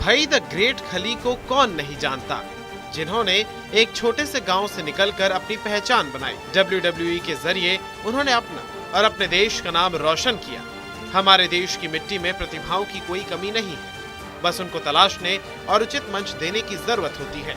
भाई the great खली को कौन नहीं जानता, जिन्होंने एक छोटे से गांव से निकलकर अपनी पहचान बनाई। WWE के जरिए उन्होंने अपना और अपने देश का नाम रोशन किया। हमारे देश की मिट्टी में प्रतिभाओं की कोई कमी नहीं है, बस उनको तलाशने और उचित मंच देने की जरूरत होती है।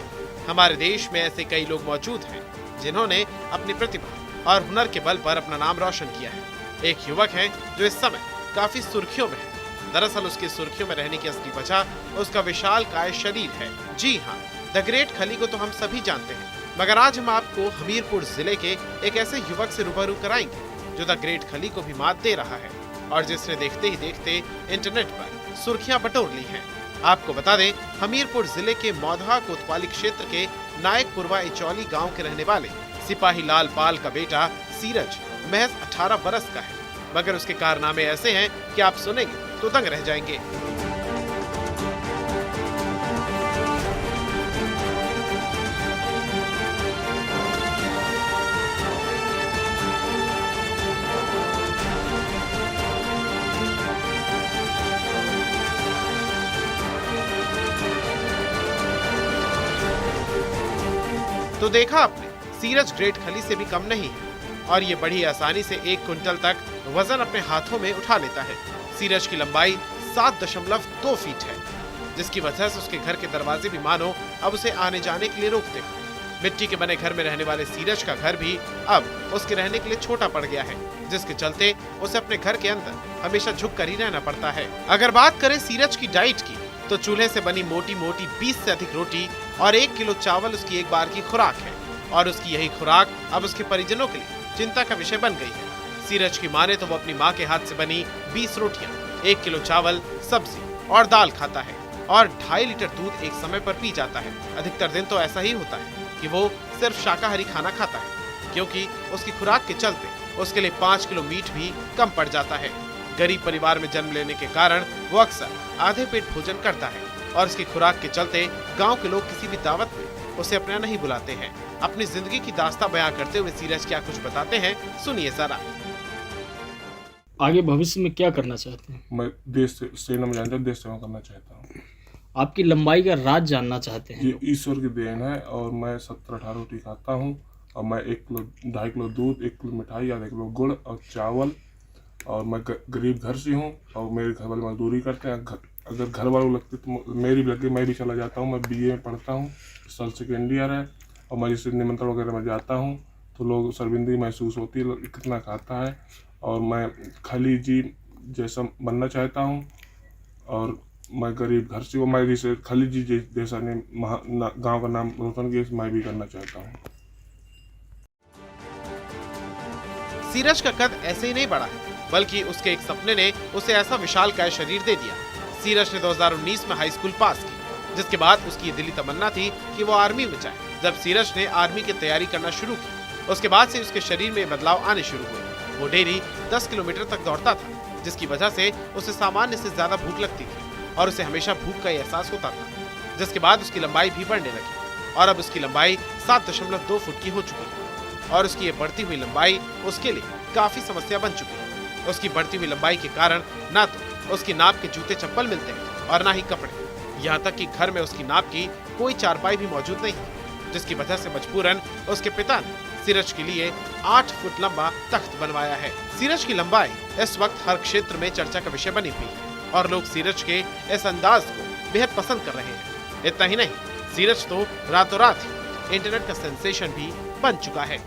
हमारे देश में ऐसे कई लोग मौजूद हैं जिन्होंने अपनी प्रतिभा और हुनर के बल पर अपना नाम रोशन किया है। एक युवक है जो इस समय काफी सुर्खियों में है। दरअसल उसकी सुर्खियों में रहने की असली वजह उसका विशालकाय शरीर है। जी हाँ, द ग्रेट खली को तो हम सभी जानते हैं, मगर आज हम आपको हमीरपुर जिले के एक ऐसे युवक से रूबरू कराएंगे जो द ग्रेट खली को भी मात दे रहा है और जिसने देखते ही देखते इंटरनेट पर सुर्खियां बटोर ली हैं। आपको बता दें, हमीरपुर जिले के मौधा कोतवाली क्षेत्र के नायकपुरवा इचौली गांव के रहने वाले सिपाही लाल पाल का बेटा सीरज महज 18 बरस का है, मगर उसके कारनामे ऐसे हैं कि आप सुनेंगे तो दंग रह जाएंगे। तो देखा आपने, सीरज ग्रेट खली से भी कम नहीं है और ये बड़ी आसानी से 1 क्विंटल तक वजन अपने हाथों में उठा लेता है। सीरज की लंबाई 7.2 फीट है, जिसकी वजह से उसके घर के दरवाजे भी मानो अब उसे आने जाने के लिए रोकते हैं। मिट्टी के बने घर में रहने वाले सीरज का घर भी अब उसके रहने के लिए छोटा पड़ गया है, जिसके चलते उसे अपने घर के अंदर हमेशा झुक कर ही रहना पड़ता है। अगर बात करें सीरज की डाइट की, तो चूल्हे से बनी मोटी मोटी 20 से अधिक रोटी और 1 किलो चावल उसकी एक बार की खुराक है और उसकी यही खुराक अब उसके परिजनों के लिए चिंता का विषय बन गई है। सीरज की माने तो वो अपनी माँ के हाथ से बनी 20 रोटियां, 1 किलो चावल, सब्जी और दाल खाता है और 2.5 लीटर दूध एक समय पर पी जाता है। अधिकतर दिन तो ऐसा ही होता है कि वो सिर्फ शाकाहारी खाना खाता है, क्योंकि उसकी खुराक के चलते उसके लिए 5 किलो मीट भी कम पड़ जाता है। गरीब परिवार में जन्म लेने के कारण वो अक्सर आधे पेट भोजन करता है और उसकी खुराक के चलते गाँव के लोग किसी भी दावत में उसे अपना नहीं बुलाते हैं। अपनी जिंदगी की दास्तां बयां करते हुए सीरज क्या कुछ बताते हैं, सुनिए जरा। आगे भविष्य में क्या करना चाहते हैं? मैं देश सेना में जाना, देश सेवा करना चाहता हूँ। आपकी लंबाई का राज जानना चाहते हैं ये लोग। ईश्वर की देन है और मैं 17-18 रोटी खाता हूँ और मैं 1 किलो 2.5 किलो दूध, 1 किलो मिठाई, आधा किलो गुड़ और चावल, और मैं गरीब घर से हूँ और मेरे घर वाले मजदूरी करते हैं। अगर घर वालों लगती तो मेरी भी लगती, मैं भी चला जाता हूँ। मैं BA में पढ़ता हूँ, साल 2nd ईयर है और मैं जैसे निमंत्रण वगैरह में जाता हूँ तो लोग शर्मिंदगी महसूस होती है कितना खाता है, और मैं खली जी जैसा बनना चाहता हूँ और मैं गरीब घर से हूँ। मैं जैसे खली जी जैसा गांव का नाम रोशन किया, मैं भी करना चाहता हूँ। सीरज का कद ऐसे ही नहीं बढ़ा है, बल्कि उसके एक सपने ने उसे ऐसा विशालकाय शरीर दे दिया। सीरज ने 2019 में हाई स्कूल पास की, जिसके बाद उसकी ये दिली तमन्ना थी कि वो आर्मी में जाए। जब सीरज ने आर्मी की तैयारी करना शुरू की, उसके बाद से उसके शरीर में बदलाव आने शुरू हुए। वो डेली 10 किलोमीटर तक दौड़ता था, जिसकी वजह से उसे सामान्य से ज्यादा भूख लगती थी और उसे हमेशा भूख का एहसास होता था। जिसके बाद उसकी लंबाई भी बढ़ने लगी और अब उसकी लंबाई 7.2 फुट की हो चुकी है और उसकी ये बढ़ती हुई लंबाई उसके लिए काफी समस्या बन चुकी है। उसकी बढ़ती हुई लंबाई के कारण ना तो उसकी नाप के जूते चप्पल मिलते हैं और ना ही कपड़े, यहाँ तक कि घर में उसकी नाप की कोई चारपाई भी मौजूद नहीं है, जिसकी वजह से मजबूरन उसके पिता ने सीरज के लिए 8 फुट लंबा तख्त बनवाया है। सीरज की लंबाई इस वक्त हर क्षेत्र में चर्चा का विषय बनी हुई है और लोग सीरज के इस अंदाज को बेहद पसंद कर रहे हैं। इतना ही नहीं, सीरज तो रातों रात ही इंटरनेट का सेंसेशन भी बन चुका है।